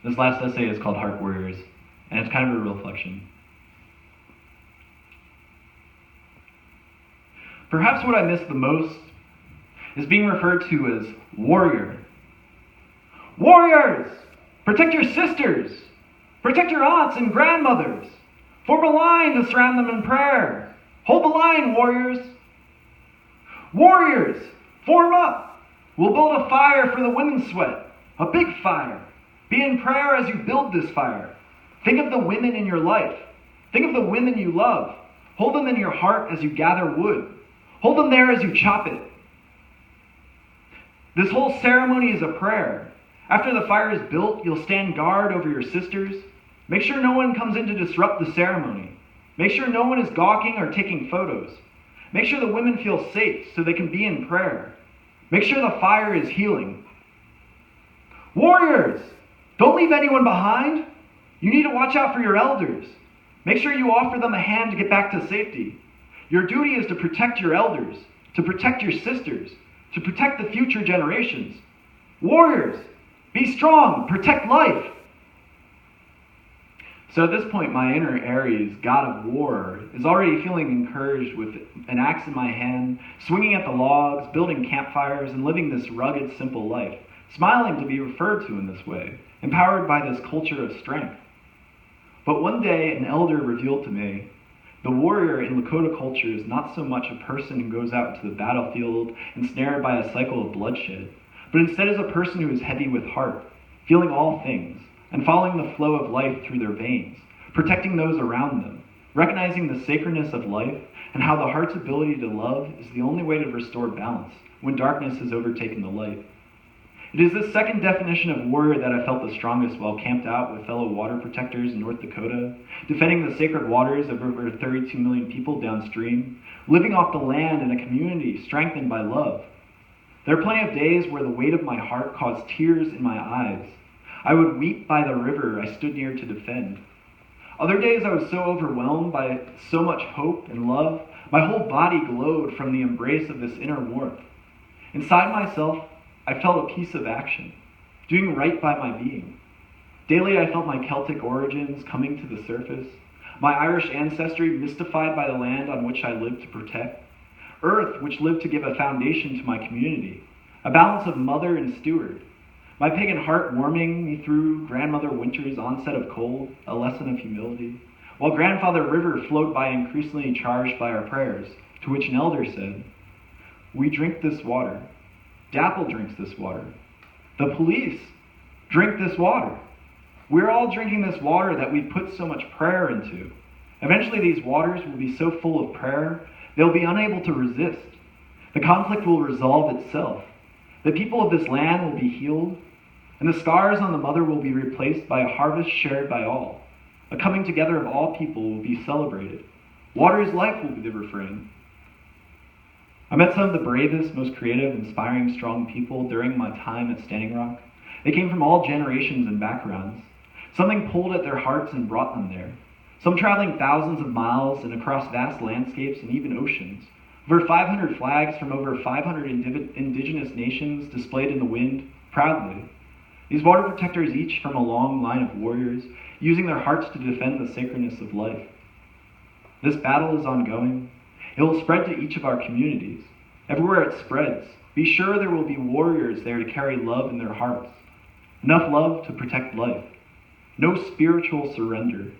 This last essay is called Heart Warriors, and it's kind of a reflection. Perhaps what I miss the most is being referred to as warrior. Warriors! Protect your sisters! Protect your aunts and grandmothers! Form a line to surround them in prayer! Hold the line, warriors! Warriors! Form up! We'll build a fire for the women's sweat. A big fire. Be in prayer as you build this fire. Think of the women in your life. Think of the women you love. Hold them in your heart as you gather wood. Hold them there as you chop it. This whole ceremony is a prayer. After the fire is built, you'll stand guard over your sisters. Make sure no one comes in to disrupt the ceremony. Make sure no one is gawking or taking photos. Make sure the women feel safe so they can be in prayer. Make sure the fire is healing. Warriors! Don't leave anyone behind. You need to watch out for your elders. Make sure you offer them a hand to get back to safety. Your duty is to protect your elders, to protect your sisters, to protect the future generations. Warriors, be strong, protect life. So at this point, my inner Aries, god of war, is already feeling encouraged with an axe in my hand, swinging at the logs, building campfires, and living this rugged, simple life, smiling to be referred to in this way, empowered by this culture of strength. But one day, an elder revealed to me, the warrior in Lakota culture is not so much a person who goes out to the battlefield ensnared by a cycle of bloodshed, but instead is a person who is heavy with heart, feeling all things, and following the flow of life through their veins, protecting those around them, recognizing the sacredness of life and how the heart's ability to love is the only way to restore balance when darkness has overtaken the light. It is this second definition of warrior that I felt the strongest while camped out with fellow water protectors in North Dakota, defending the sacred waters of over 32 million people downstream, living off the land in a community strengthened by love. There are plenty of days where the weight of my heart caused tears in my eyes. I would weep by the river I stood near to defend. Other days I was so overwhelmed by so much hope and love, my whole body glowed from the embrace of this inner warmth. Inside myself, I felt a piece of action, doing right by my being. Daily I felt my Celtic origins coming to the surface, my Irish ancestry mystified by the land on which I lived to protect, earth which lived to give a foundation to my community, a balance of mother and steward, my pagan heart warming me through grandmother winter's onset of cold, a lesson of humility, while grandfather river flowed by increasingly charged by our prayers, to which an elder said, "We drink this water. Dapple drinks this water. The police drink this water. We're all drinking this water that we put so much prayer into. Eventually these waters will be so full of prayer, they'll be unable to resist. The conflict will resolve itself. The people of this land will be healed, and the scars on the mother will be replaced by a harvest shared by all. A coming together of all people will be celebrated. Water is life will be the refrain." I met some of the bravest, most creative, inspiring, strong people during my time at Standing Rock. They came from all generations and backgrounds. Something pulled at their hearts and brought them there. Some traveling thousands of miles and across vast landscapes and even oceans. Over 500 flags from over 500 indigenous nations displayed in the wind, proudly. These water protectors each from a long line of warriors, using their hearts to defend the sacredness of life. This battle is ongoing. It will spread to each of our communities. Everywhere it spreads, be sure there will be warriors there to carry love in their hearts. Enough love to protect life. No spiritual surrender.